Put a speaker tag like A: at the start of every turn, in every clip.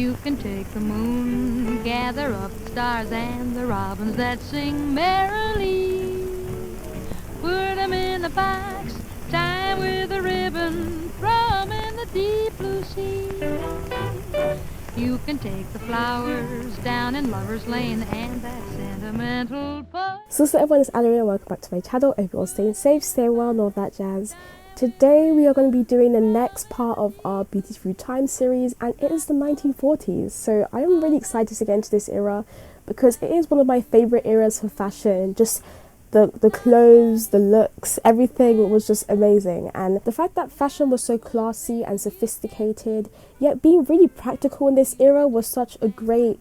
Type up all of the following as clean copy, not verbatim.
A: You can take the moon, gather up the stars and the robins that sing merrily. Put 'em in a box, tie 'em with a ribbon, throw 'em in the deep blue sea. You can take the flowers down in Lover's Lane and that sentimental poem.
B: So everyone, it's Alerii and welcome back to my channel. I hope you're all staying safe, staying well and all that jazz. Today we are going to be doing the next part of our Beauty Through Time series, and it is the 1940s. So I am really excited to get into this era because it is one of my favourite eras for fashion. Just the clothes, the looks, everything was just amazing. And the fact that fashion was so classy and sophisticated, yet being really practical in this era was such a great,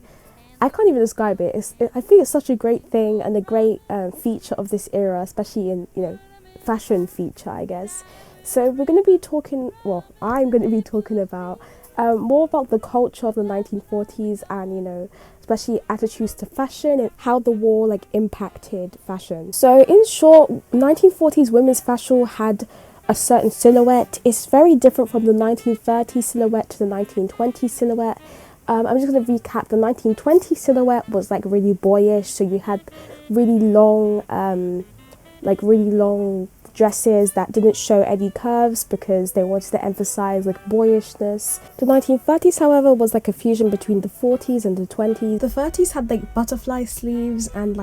B: I can't even describe it. I think it's such a great thing and a great feature of this era, especially in, fashion feature, I guess. So we're going to be talking, well, I'm going to be talking about more about the culture of the 1940s and, especially attitudes to fashion and how the war impacted fashion. So in short, 1940s women's fashion had a certain silhouette. It's very different from the 1930s silhouette to the 1920s silhouette. I'm just going to recap. The 1920s silhouette was really boyish, so you had really long dresses that didn't show any curves because they wanted to emphasize boyishness. The 1930s, however, was a fusion between the 40s and the 20s. The 30s had butterfly sleeves and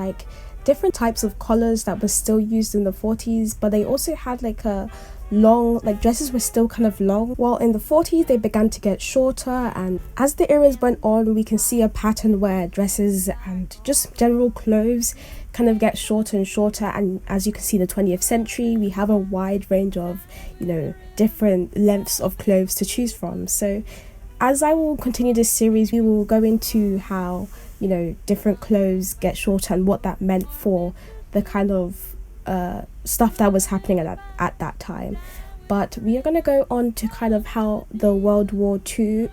B: different types of collars that were still used in the 40s, but they also had a long, dresses were still kind of long, while in the 40s they began to get shorter. And as the eras went on, we can see a pattern where dresses and just general clothes kind of get shorter and shorter. And as you can see, in the 20th century we have a wide range of different lengths of clothes to choose from. So as I will continue this series, we will go into how different clothes get shorter and what that meant for the kind of stuff that was happening at that time. But we are going to go on to kind of how World War II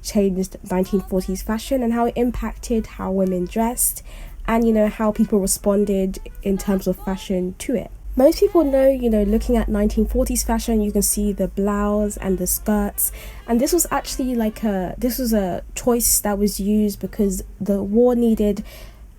B: changed 1940s fashion and how it impacted how women dressed and how people responded in terms of fashion to it. Most people know, looking at 1940s fashion, you can see the blouse and the skirts, and this was actually a choice that was used because the war needed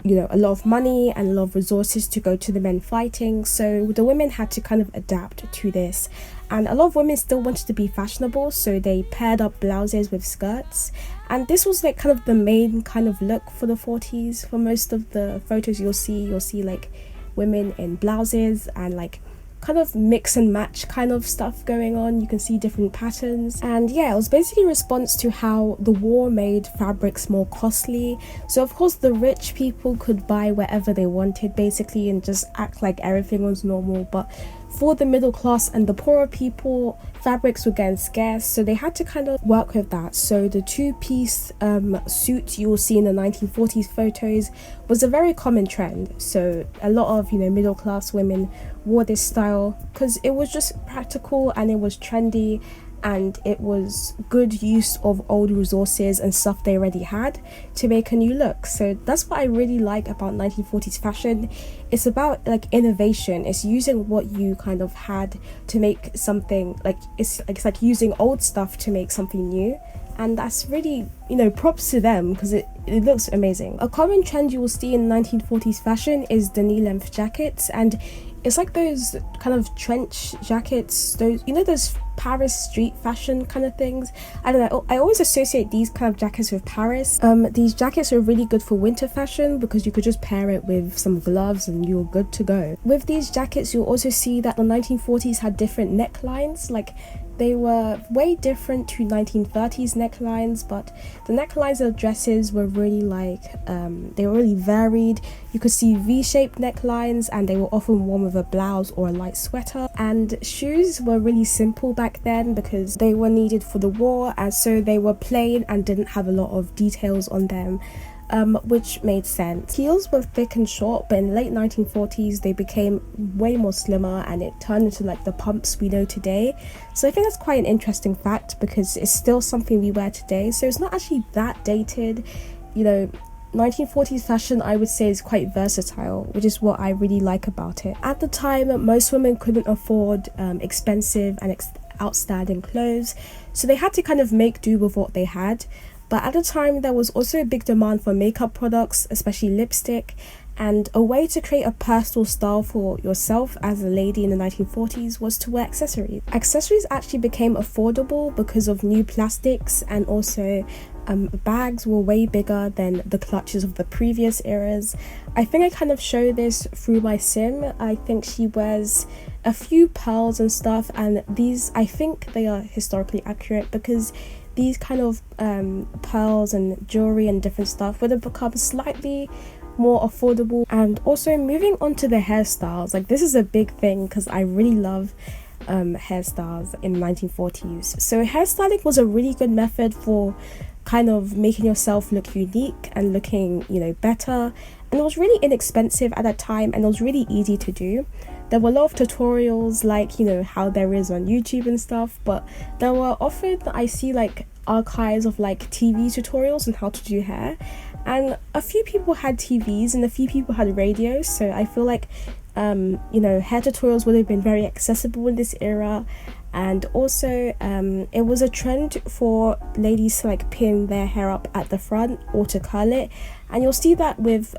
B: a lot of money and a lot of resources to go to the men fighting, so the women had to kind of adapt to this. And a lot of women still wanted to be fashionable, so they paired up blouses with skirts, and this was kind of the main kind of look for the 40s. For most of the photos you'll see women in blouses and kind of mix and match kind of stuff going on. You can see different patterns, and yeah, it was basically a response to how the war made fabrics more costly. So of course the rich people could buy wherever they wanted basically and just act like everything was normal, but for the middle class and the poorer people, fabrics were getting scarce, so they had to kind of work with that. So the two-piece suit you will see in the 1940s photos was a very common trend. So a lot of middle class women wore this style because it was just practical and it was trendy and it was good use of old resources and stuff they already had to make a new look. So that's what I really like about 1940s fashion. It's about innovation. It's using what you kind of had to make something it's using old stuff to make something new, and that's really props to them because it looks amazing. A common trend you will see in 1940s fashion is the knee-length jackets, and it's those kind of trench jackets, those Paris street fashion kind of things. I don't know, I always associate these kind of jackets with Paris. These jackets are really good for winter fashion because you could just pair it with some gloves and you're good to go. With these jackets you'll also see that the 1940s had different necklines. They were way different to 1930s necklines, but the necklines of dresses were really they were really varied. You could see V-shaped necklines, and they were often worn with a blouse or a light sweater. And shoes were really simple back then because they were needed for the war, and so they were plain and didn't have a lot of details on them. Which made sense. Heels were thick and short, but in the late 1940s they became way more slimmer and it turned into the pumps we know today. So I think that's quite an interesting fact because it's still something we wear today, so it's not actually that dated. 1940s fashion, I would say, is quite versatile, which is what I really like about it. At the time, most women couldn't afford expensive and outstanding clothes, so they had to kind of make do with what they had. But at the time, there was also a big demand for makeup products, especially lipstick, and a way to create a personal style for yourself as a lady in the 1940s was to wear accessories. Accessories actually became affordable because of new plastics, and also bags were way bigger than the clutches of the previous eras. I think I kind of show this through my sim. I think she wears a few pearls and stuff, and these, I think they are historically accurate, because these kind of pearls and jewelry and different stuff would have become slightly more affordable. And also moving on to the hairstyles, like this is a big thing because I really love hairstyles in the 1940s. So hairstyling was a really good method for kind of making yourself look unique and looking, you know, better, and it was really inexpensive at that time, and it was really easy to do. There were a lot of tutorials, like, you know, how there is on YouTube and stuff, but there were often, I see like archives of like TV tutorials on how to do hair, and a few people had TVs and a few people had radios, so I feel like you know, hair tutorials would have been very accessible in this era. And also it was a trend for ladies to like pin their hair up at the front or to curl it, and you'll see that with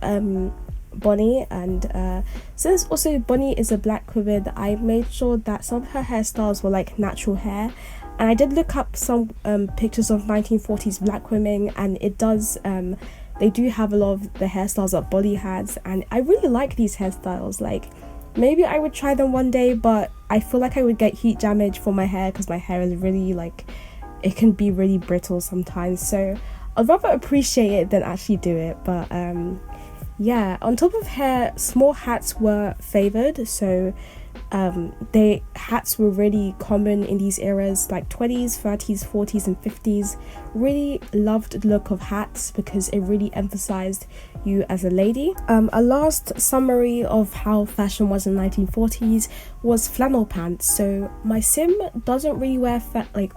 B: Bonnie. And since also Bonnie is a black woman, I made sure that some of her hairstyles were like natural hair. And I did look up some pictures of 1940s black women, and it does they do have a lot of the hairstyles that Bonnie has, and I really like these hairstyles. Like, maybe I would try them one day, but I feel like I would get heat damage for my hair because my hair is really like, it can be really brittle sometimes, so I'd rather appreciate it than actually do it. But yeah, on top of hair, small hats were favored, so hats were really common in these eras, like 20s, 30s, 40s and 50s. Really loved the look of hats because it really emphasized you as a lady. A last summary of how fashion was in the 1940s was flannel pants. So my sim doesn't really wear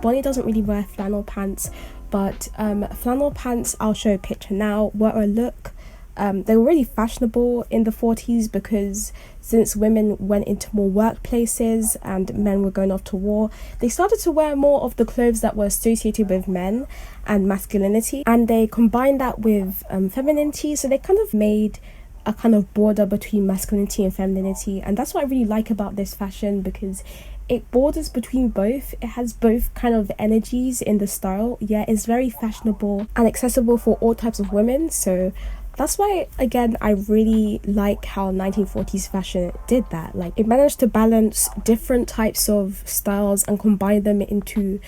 B: Bonnie doesn't really wear flannel pants, but flannel pants, I'll show a picture now, were a look. They were really fashionable in the 40s because since women went into more workplaces and men were going off to war, they started to wear more of the clothes that were associated with men and masculinity, and they combined that with femininity, so they kind of made a kind of border between masculinity and femininity. And that's what I really like about this fashion, because it borders between both. It has both kind of energies in the style. Yeah, it's very fashionable and accessible for all types of women, so that's why, again, I really like how 1940s fashion did that. Like, it managed to balance different types of styles and combine them into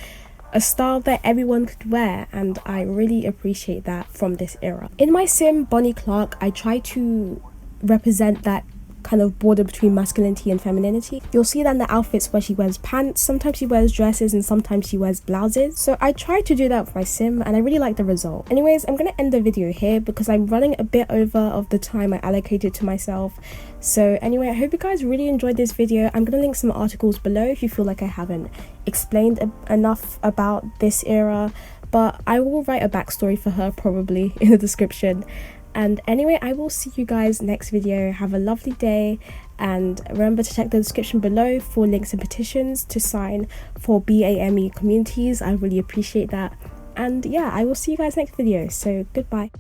B: a style that everyone could wear, and I really appreciate that from this era. In my sim, Bonnie Clark, I try to represent that kind of border between masculinity and femininity. You'll see that in the outfits where she wears pants, sometimes she wears dresses, and sometimes she wears blouses. So I tried to do that with my sim, and I really like the result. Anyways, I'm gonna end the video here because I'm running a bit over of the time I allocated to myself. So anyway, I hope you guys really enjoyed this video. I'm gonna link some articles below if you feel like I haven't explained enough about this era, but I will write a backstory for her probably in the description. And anyway, I will see you guys next video. Have a lovely day, and remember to check the description below for links and petitions to sign for BAME communities. I really appreciate that. And yeah, I will see you guys next video. So goodbye.